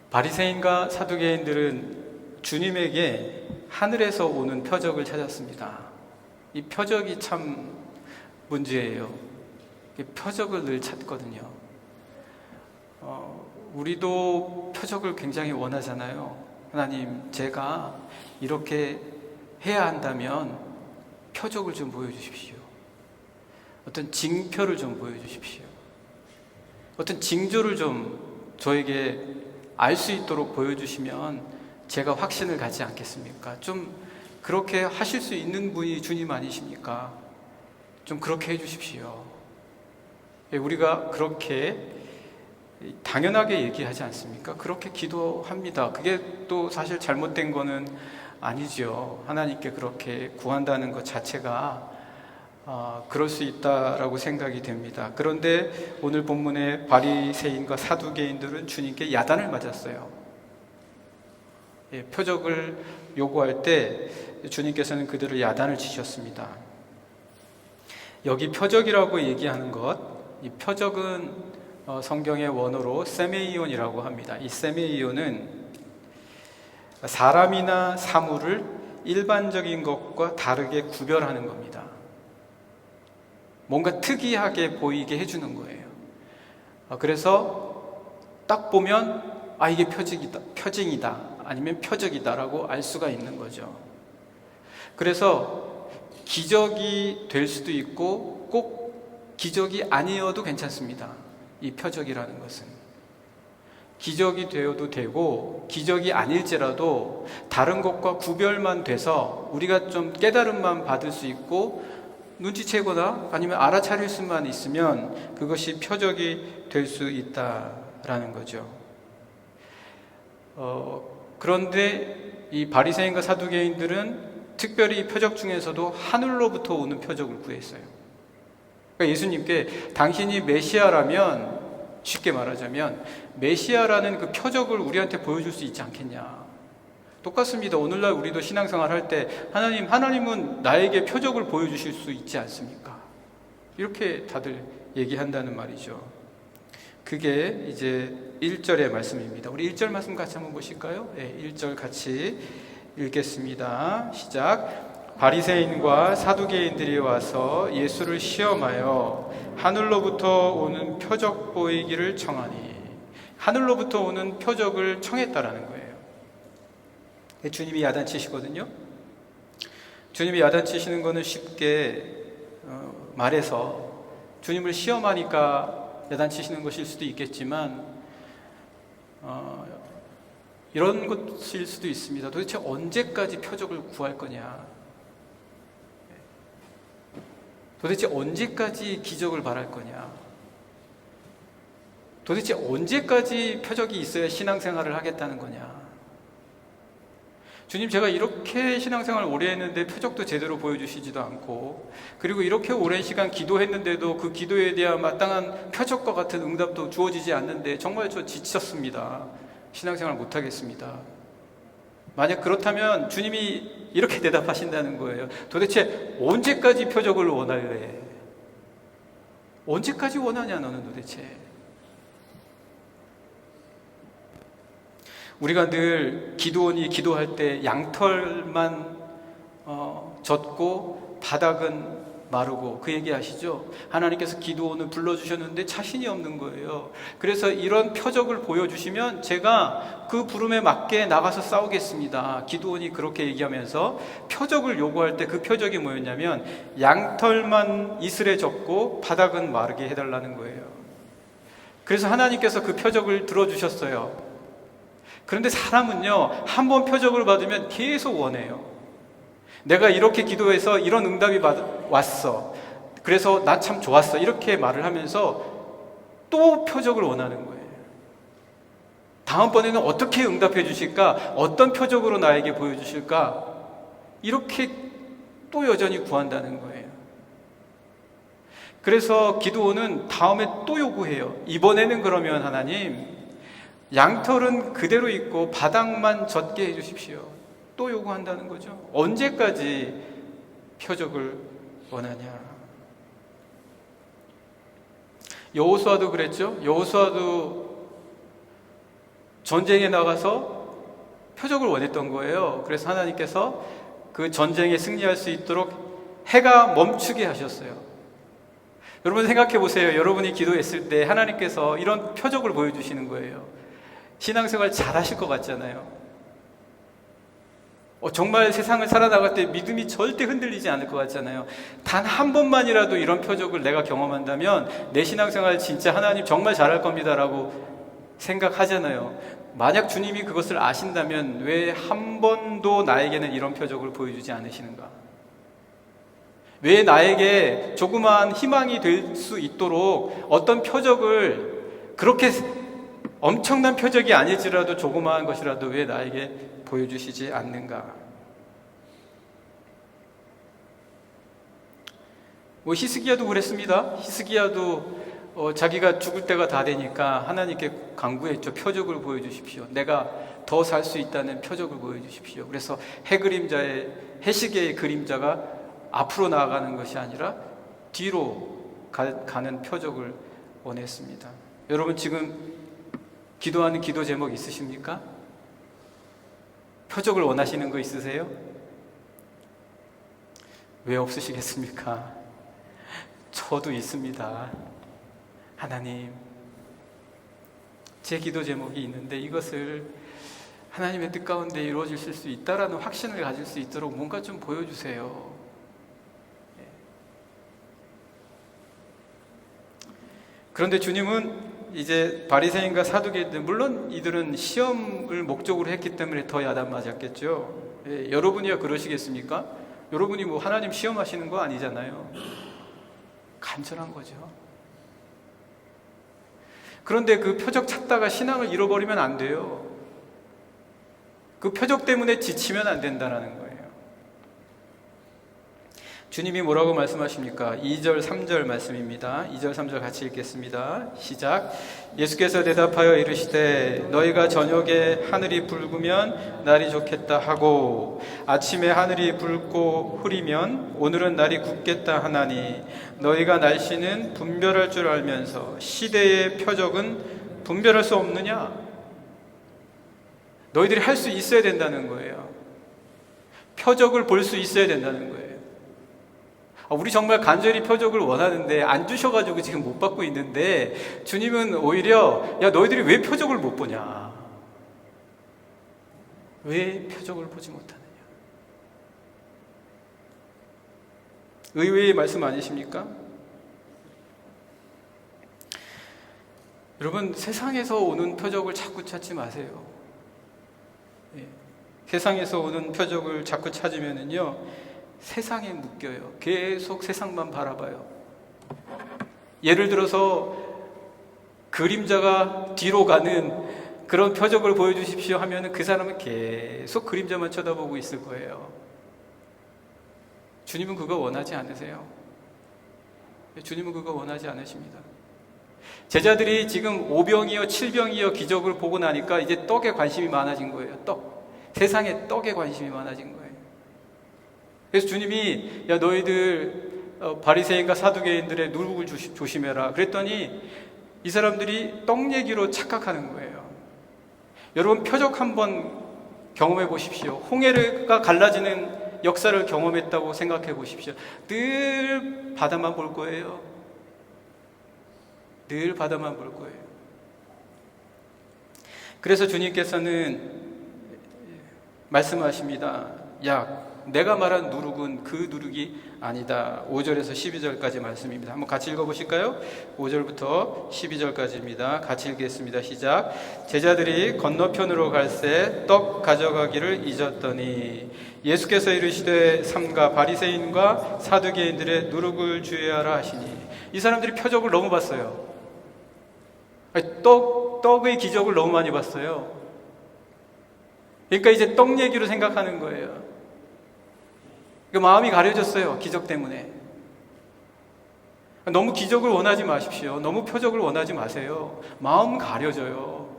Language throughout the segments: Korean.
바리새인과 사두개인들은 주님에게 하늘에서 오는 표적을 찾았습니다. 이 표적이 참 문제예요. 표적을 늘 찾거든요. 우리도 표적을 굉장히 원하잖아요. 하나님, 제가 이렇게 해야 한다면 표적을 좀 보여주십시오. 어떤 징표를 좀 보여주십시오. 어떤 징조를 좀 저에게 알 수 있도록 보여주시면 제가 확신을 갖지 않겠습니까? 좀 그렇게 하실 수 있는 분이 주님 아니십니까? 좀 그렇게 해주십시오. 우리가 그렇게 당연하게 얘기하지 않습니까? 그렇게 기도합니다. 그게 또 사실 잘못된 거는 아니죠. 하나님께 그렇게 구한다는 것 자체가 그럴 수 있다라고 생각이 됩니다. 그런데 오늘 본문의 바리새인과 사두개인들은 주님께 야단을 맞았어요. 표적을 요구할 때 주님께서는 그들을 야단을 치셨습니다. 여기 표적이라고 얘기하는 것, 이 표적은 성경의 원어로 세메이온이라고 합니다. 이 세메이온은 사람이나 사물을 일반적인 것과 다르게 구별하는 겁니다. 뭔가 특이하게 보이게 해주는 거예요. 그래서 딱 보면 이게 표징이다 아니면 표적이다라고 알 수가 있는 거죠. 그래서 기적이 될 수도 있고 꼭 기적이 아니어도 괜찮습니다. 이 표적이라는 것은 기적이 되어도 되고 기적이 아닐지라도 다른 것과 구별만 돼서 우리가 좀 깨달음만 받을 수 있고 눈치채거나 아니면 알아차릴 수만 있으면 그것이 표적이 될 수 있다라는 거죠. 그런데 이 바리새인과 사두개인들은 특별히 표적 중에서도 하늘로부터 오는 표적을 구했어요. 그러니까 예수님께 당신이 메시아라면, 쉽게 말하자면 메시아라는 그 표적을 우리한테 보여줄 수 있지 않겠냐. 똑같습니다. 오늘날 우리도 신앙생활 할 때 하나님은 나에게 표적을 보여주실 수 있지 않습니까? 이렇게 다들 얘기한다는 말이죠. 그게 이제 1절의 말씀입니다. 우리 1절 말씀 같이 한번 보실까요? 네, 1절 같이 읽겠습니다. 시작. 바리새인과 사두개인들이 와서 예수를 시험하여 하늘로부터 오는 표적 보이기를 청하니, 하늘로부터 오는 표적을 청했다라는 거예요. 주님이 야단치시거든요. 주님이 야단치시는 거는 쉽게 말해서 주님을 시험하니까 야단치시는 것일 수도 있겠지만 이런 것일 수도 있습니다. 도대체 언제까지 표적을 구할 거냐? 도대체 언제까지 기적을 바랄 거냐? 도대체 언제까지 표적이 있어야 신앙생활을 하겠다는 거냐? 주님, 제가 이렇게 신앙생활 오래 했는데 표적도 제대로 보여주시지도 않고, 그리고 이렇게 오랜 시간 기도했는데도 그 기도에 대한 마땅한 표적과 같은 응답도 주어지지 않는데 정말 저 지쳤습니다. 신앙생활 못하겠습니다. 만약 그렇다면 주님이 이렇게 대답하신다는 거예요. 도대체 언제까지 표적을 원할래? 언제까지 원하냐 너는 도대체? 우리가 늘 기도원이 기도할 때 양털만 젖고 바닥은 마르고 그 얘기 아시죠? 하나님께서 기도원을 불러주셨는데 자신이 없는 거예요. 그래서 이런 표적을 보여주시면 제가 그 부름에 맞게 나가서 싸우겠습니다. 기도원이 그렇게 얘기하면서 표적을 요구할 때 그 표적이 뭐였냐면 양털만 이슬에 젖고 바닥은 마르게 해달라는 거예요. 그래서 하나님께서 그 표적을 들어주셨어요. 그런데 사람은요, 한번 표적을 받으면 계속 원해요. 내가 이렇게 기도해서 이런 응답이 왔어. 그래서 나 참 좋았어. 이렇게 말을 하면서 또 표적을 원하는 거예요. 다음번에는 어떻게 응답해 주실까? 어떤 표적으로 나에게 보여주실까? 이렇게 또 여전히 구한다는 거예요. 그래서 기도원은 다음에 또 요구해요. 이번에는 그러면 하나님, 양털은 그대로 있고 바닥만 젖게 해주십시오. 또 요구한다는 거죠. 언제까지 표적을 원하냐? 여호수아도 그랬죠. 여호수아도 전쟁에 나가서 표적을 원했던 거예요. 그래서 하나님께서 그 전쟁에 승리할 수 있도록 해가 멈추게 하셨어요. 여러분 생각해 보세요. 여러분이 기도했을 때 하나님께서 이런 표적을 보여주시는 거예요. 신앙생활 잘 하실 것 같잖아요. 정말 세상을 살아나갈 때 믿음이 절대 흔들리지 않을 것 같잖아요. 단 한 번만이라도 이런 표적을 내가 경험한다면 내 신앙생활 진짜 하나님 정말 잘할 겁니다라고 생각하잖아요. 만약 주님이 그것을 아신다면 왜 한 번도 나에게는 이런 표적을 보여주지 않으시는가? 왜 나에게 조그마한 희망이 될 수 있도록 어떤 표적을, 그렇게 엄청난 표적이 아닐지라도 조그마한 것이라도 왜 나에게 보여주시지 않는가? 히스기야도 그랬습니다. 히스기야도 자기가 죽을 때가 다 되니까 하나님께 간구했죠. 표적을 보여주십시오. 내가 더 살 수 있다는 표적을 보여주십시오. 그래서 해시계의 그림자가 앞으로 나아가는 것이 아니라 뒤로 가는 표적을 원했습니다. 여러분 지금 기도하는 기도 제목 있으십니까? 표적을 원하시는 거 있으세요? 왜 없으시겠습니까? 저도 있습니다. 하나님, 제 기도 제목이 있는데 이것을 하나님의 뜻 가운데 이루어질 수 있다라는 확신을 가질 수 있도록 뭔가 좀 보여주세요. 그런데 주님은 이제 바리새인과 사두개인들, 물론 이들은 시험을 목적으로 했기 때문에 더 야단 맞았겠죠. 여러분이야 그러시겠습니까? 여러분이 뭐 하나님 시험하시는 거 아니잖아요. 간절한 거죠. 그런데 그 표적 찾다가 신앙을 잃어버리면 안 돼요. 그 표적 때문에 지치면 안 된다는 거예요. 주님이 뭐라고 말씀하십니까? 2절, 3절 말씀입니다. 2절, 3절 같이 읽겠습니다. 시작. 예수께서 대답하여 이르시되 너희가 저녁에 하늘이 붉으면 날이 좋겠다 하고 아침에 하늘이 붉고 흐리면 오늘은 날이 굳겠다 하나니 너희가 날씨는 분별할 줄 알면서 시대의 표적은 분별할 수 없느냐? 너희들이 할 수 있어야 된다는 거예요. 표적을 볼 수 있어야 된다는 거예요. 우리 정말 간절히 표적을 원하는데 안 주셔가지고 지금 못 받고 있는데 주님은 오히려 야 너희들이 왜 표적을 못 보냐? 왜 표적을 보지 못하느냐? 의외의 말씀 아니십니까? 여러분 세상에서 오는 표적을 자꾸 찾지 마세요. 세상에서 오는 표적을 자꾸 찾으면은요 세상에 묶여요. 계속 세상만 바라봐요. 예를 들어서 그림자가 뒤로 가는 그런 표적을 보여주십시오 하면은 그 사람은 계속 그림자만 쳐다보고 있을 거예요. 주님은 그거 원하지 않으세요. 주님은 그거 원하지 않으십니다. 제자들이 지금 5병이요 7병이요 기적을 보고 나니까 이제 떡에 관심이 많아진 거예요. 세상에 떡에 관심이 많아진 거예요. 그래서 주님이 야 너희들 바리새인과 사두개인들의 누룩을 조심해라 그랬더니 이 사람들이 떡 얘기로 착각하는 거예요. 여러분 표적 한번 경험해 보십시오. 홍해가 갈라지는 역사를 경험했다고 생각해 보십시오. 늘 바다만 볼 거예요. 늘 바다만 볼 거예요. 그래서 주님께서는 말씀하십니다. 야 내가 말한 누룩은 그 누룩이 아니다. 5절에서 12절까지 말씀입니다. 한번 같이 읽어보실까요? 5절부터 12절까지입니다. 같이 읽겠습니다. 시작. 제자들이 건너편으로 갈새 떡 가져가기를 잊었더니 예수께서 이르시되 삼가 바리새인과 사두개인들의 누룩을 주의하라 하시니 이 사람들이 표적을 너무 봤어요. 떡의 기적을 너무 많이 봤어요. 그러니까 이제 떡 얘기로 생각하는 거예요. 마음이 가려졌어요. 기적 때문에. 너무 기적을 원하지 마십시오. 너무 표적을 원하지 마세요. 마음 가려져요.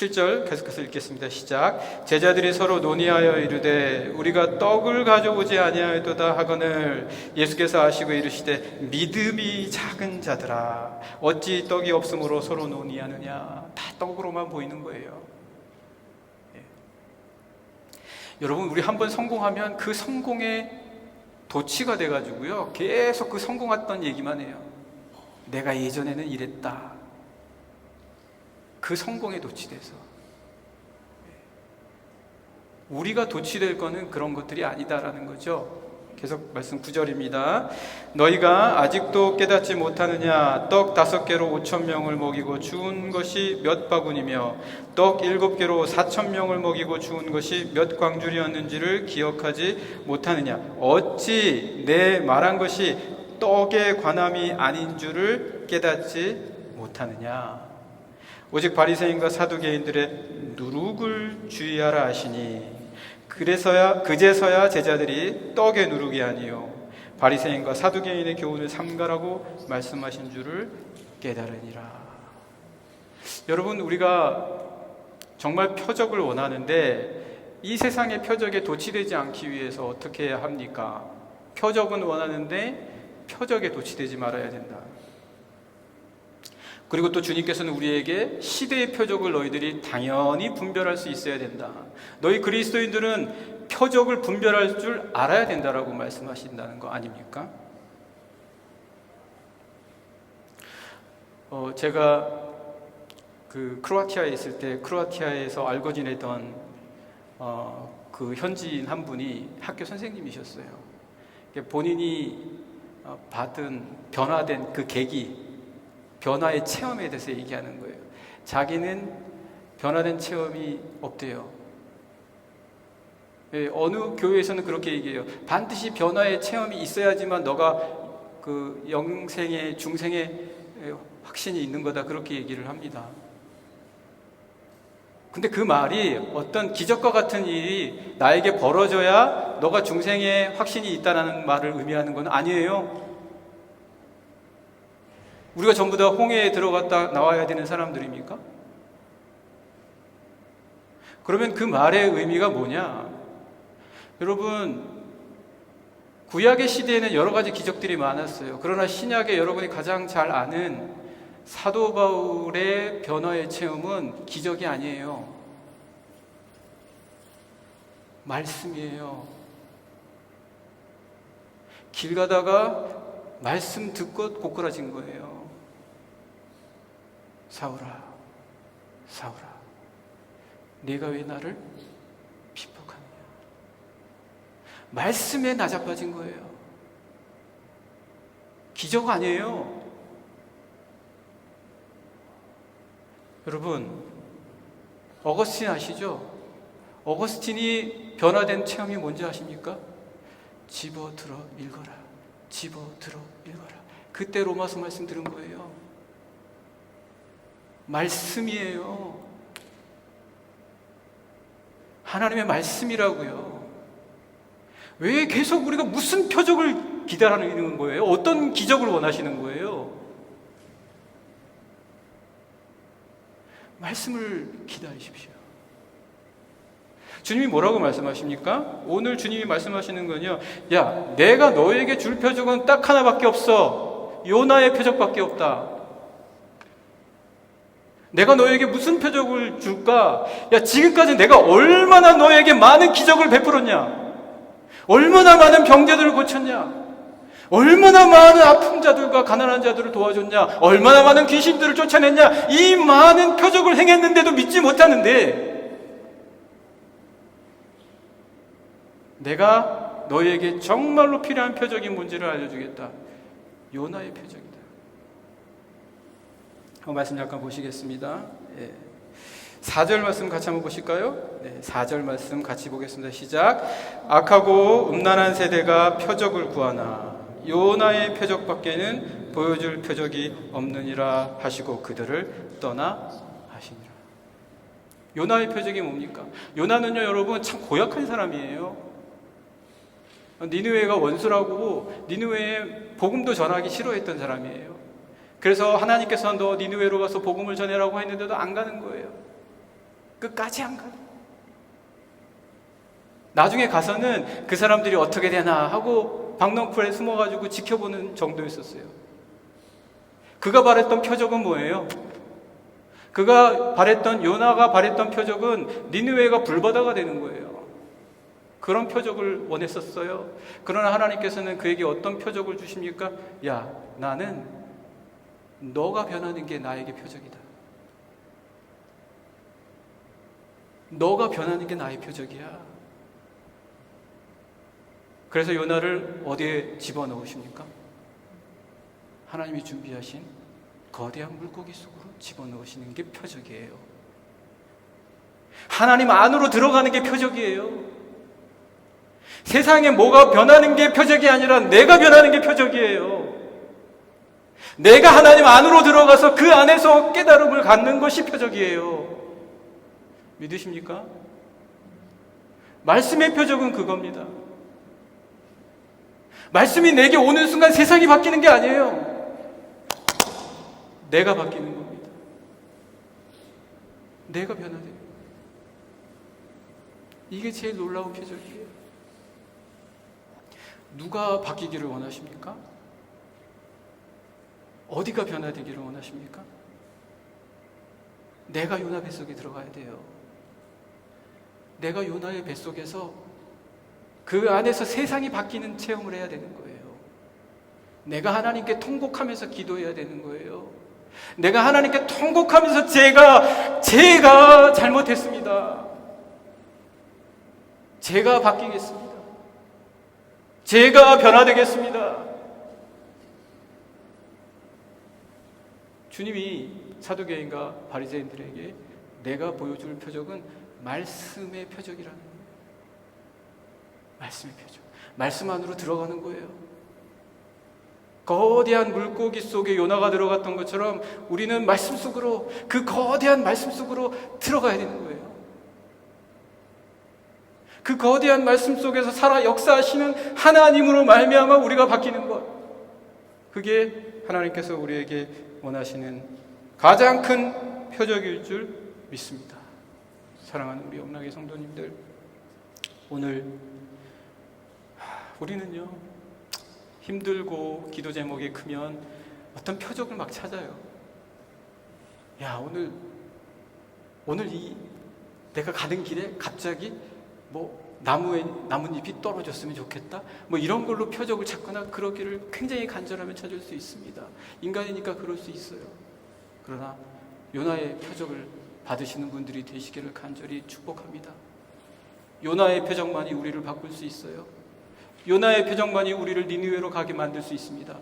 7절 계속해서 읽겠습니다. 시작. 제자들이 서로 논의하여 이르되 우리가 떡을 가져오지 아니하였도다 하거늘 예수께서 아시고 이르시되 믿음이 작은 자들아 어찌 떡이 없으므로 서로 논의하느냐. 다 떡으로만 보이는 거예요. 예. 여러분, 우리 한번 성공하면 그 성공의 도취가 돼가지고요 계속 그 성공했던 얘기만 해요. 내가 예전에는 이랬다. 그 성공에 도취돼서 우리가 도취될 거는 그런 것들이 아니다라는 거죠. 계속 말씀 9절입니다. 너희가 아직도 깨닫지 못하느냐. 떡 5개로 5,000명을 먹이고 주운 것이 몇 바구니며 떡 7개로 4,000명을 먹이고 주운 것이 몇 광줄이었는지를 기억하지 못하느냐. 어찌 내 말한 것이 떡의 관함이 아닌 줄을 깨닫지 못하느냐. 오직 바리새인과 사두개인들의 누룩을 주의하라 하시니 그제서야 제자들이 떡의 누룩이 아니요 바리새인과 사두개인의 교훈을 삼가라고 말씀하신 줄을 깨달으니라. 여러분, 우리가 정말 표적을 원하는데 이 세상의 표적에 도취되지 않기 위해서 어떻게 해야 합니까? 표적은 원하는데 표적에 도취되지 말아야 된다. 그리고 또 주님께서는 우리에게 시대의 표적을 너희들이 당연히 분별할 수 있어야 된다. 너희 그리스도인들은 표적을 분별할 줄 알아야 된다라고 말씀하신다는 거 아닙니까? 제가 그 크로아티아에 있을 때 크로아티아에서 알고 지내던 그 현지인 한 분이 학교 선생님이셨어요. 본인이 받은 변화된 그 계기, 변화의 체험에 대해서 얘기하는 거예요. 자기는 변화된 체험이 없대요. 어느 교회에서는 그렇게 얘기해요. 반드시 변화의 체험이 있어야지만 너가 그 영생의 중생의 확신이 있는 거다, 그렇게 얘기를 합니다. 근데 그 말이 어떤 기적과 같은 일이 나에게 벌어져야 너가 중생의 확신이 있다는 말을 의미하는 건 아니에요. 우리가 전부 다 홍해에 들어갔다 나와야 되는 사람들입니까? 그러면 그 말의 의미가 뭐냐? 여러분, 구약의 시대에는 여러 가지 기적들이 많았어요. 그러나 신약에 여러분이 가장 잘 아는 사도 바울의 변화의 체험은 기적이 아니에요. 말씀이에요. 길 가다가 말씀 듣고 고꾸라진 거예요. 사울아, 사울아, 네가 왜 나를 핍박하느냐. 말씀에 나자빠진 거예요. 기적 아니에요. 여러분, 어거스틴 아시죠? 어거스틴이 변화된 체험이 뭔지 아십니까? 집어들어 읽어라. 집어들어 읽어라. 그때 로마서 말씀 들은 거예요. 말씀이에요. 하나님의 말씀이라고요. 왜 계속 우리가 무슨 표적을 기다리는 거예요? 어떤 기적을 원하시는 거예요? 말씀을 기다리십시오. 주님이 뭐라고 말씀하십니까? 오늘 주님이 말씀하시는 건요, 야, 내가 너에게 줄 표적은 딱 하나밖에 없어. 요나의 표적밖에 없다. 내가 너에게 무슨 표적을 줄까? 야, 지금까지 내가 얼마나 너에게 많은 기적을 베풀었냐? 얼마나 많은 병자들을 고쳤냐? 얼마나 많은 아픈 자들과 가난한 자들을 도와줬냐? 얼마나 많은 귀신들을 쫓아냈냐? 이 많은 표적을 행했는데도 믿지 못하는데 내가 너에게 정말로 필요한 표적이 뭔지를 알려주겠다. 요나의 표적이다. 말씀 잠깐 보시겠습니다. 4절 말씀 같이 한번 보실까요? 4절 말씀 같이 보겠습니다. 시작. 악하고 음란한 세대가 표적을 구하나 요나의 표적밖에는 보여줄 표적이 없느니라 하시고 그들을 떠나 하시니라. 요나의 표적이 뭡니까? 요나는요, 여러분, 참 고약한 사람이에요. 니느웨가 원수라고 니느웨에 복음도 전하기 싫어했던 사람이에요. 그래서 하나님께서 너 니느웨로 가서 복음을 전해라고 했는데도 안 가는 거예요. 끝까지 안 가요. 나중에 가서는 그 사람들이 어떻게 되나 하고 박넝쿨에 숨어가지고 지켜보는 정도였었어요. 그가 바랬던 표적은 뭐예요? 요나가 바랬던 표적은 니느웨가 불바다가 되는 거예요. 그런 표적을 원했었어요. 그러나 하나님께서는 그에게 어떤 표적을 주십니까? 야, 나는 너가 변하는 게 나에게 표적이다. 너가 변하는 게 나의 표적이야. 그래서 요나를 어디에 집어넣으십니까? 하나님이 준비하신 거대한 물고기 속으로 집어넣으시는 게 표적이에요. 하나님 안으로 들어가는 게 표적이에요. 세상에 뭐가 변하는 게 표적이 아니라 내가 변하는 게 표적이에요. 내가 하나님 안으로 들어가서 그 안에서 깨달음을 갖는 것이 표적이에요. 믿으십니까? 말씀의 표적은 그겁니다. 말씀이 내게 오는 순간 세상이 바뀌는 게 아니에요. 내가 바뀌는 겁니다. 내가 변화돼요. 이게 제일 놀라운 표적이에요. 누가 바뀌기를 원하십니까? 어디가 변화되기를 원하십니까? 내가 요나 뱃속에 들어가야 돼요. 내가 요나의 뱃속에서 그 안에서 세상이 바뀌는 체험을 해야 되는 거예요. 내가 하나님께 통곡하면서 기도해야 되는 거예요. 내가 하나님께 통곡하면서 제가 잘못했습니다. 제가 바뀌겠습니다. 제가 변화되겠습니다. 주님이 사두개인과 바리새인들에게 내가 보여줄 표적은 말씀의 표적이라는 거예요. 말씀의 표적. 말씀 안으로 들어가는 거예요. 거대한 물고기 속에 요나가 들어갔던 것처럼 우리는 말씀 속으로, 그 거대한 말씀 속으로 들어가야 되는 거예요. 그 거대한 말씀 속에서 살아 역사하시는 하나님으로 말미암아 우리가 바뀌는 것, 그게 하나님께서 우리에게 원하시는 가장 큰 표적일 줄 믿습니다. 사랑하는 우리 영락의 성도님들, 오늘 우리는요, 힘들고 기도 제목이 크면 어떤 표적을 막 찾아요. 야, 오늘 내가 가는 길에 갑자기 나뭇잎이 떨어졌으면 좋겠다, 이런 걸로 표적을 찾거나 그러기를 굉장히 간절하면 찾을 수 있습니다. 인간이니까 그럴 수 있어요. 그러나 요나의 표적을 받으시는 분들이 되시기를 간절히 축복합니다. 요나의 표적만이 우리를 바꿀 수 있어요. 요나의 표적만이 우리를 니느웨로 가게 만들 수 있습니다.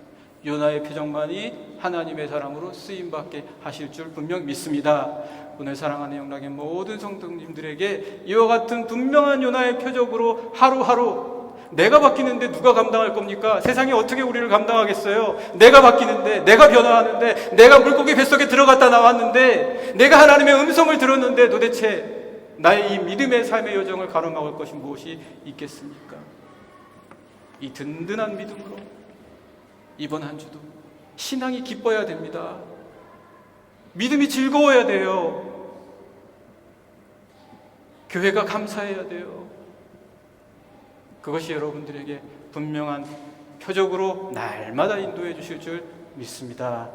요나의 표적만이 하나님의 사람으로 쓰임받게 하실 줄 분명 믿습니다. 오늘 사랑하는 영락의 모든 성도님들에게 이와 같은 분명한 요나의 표적으로 하루하루, 내가 바뀌는데 누가 감당할 겁니까? 세상이 어떻게 우리를 감당하겠어요? 내가 바뀌는데, 내가 변화하는데, 내가 물고기 뱃속에 들어갔다 나왔는데, 내가 하나님의 음성을 들었는데 도대체 나의 이 믿음의 삶의 여정을 가로막을 것이 무엇이 있겠습니까? 이 든든한 믿음으로 이번 한 주도 신앙이 기뻐야 됩니다. 믿음이 즐거워야 돼요. 교회가 감사해야 돼요. 그것이 여러분들에게 분명한 표적으로 날마다 인도해 주실 줄 믿습니다.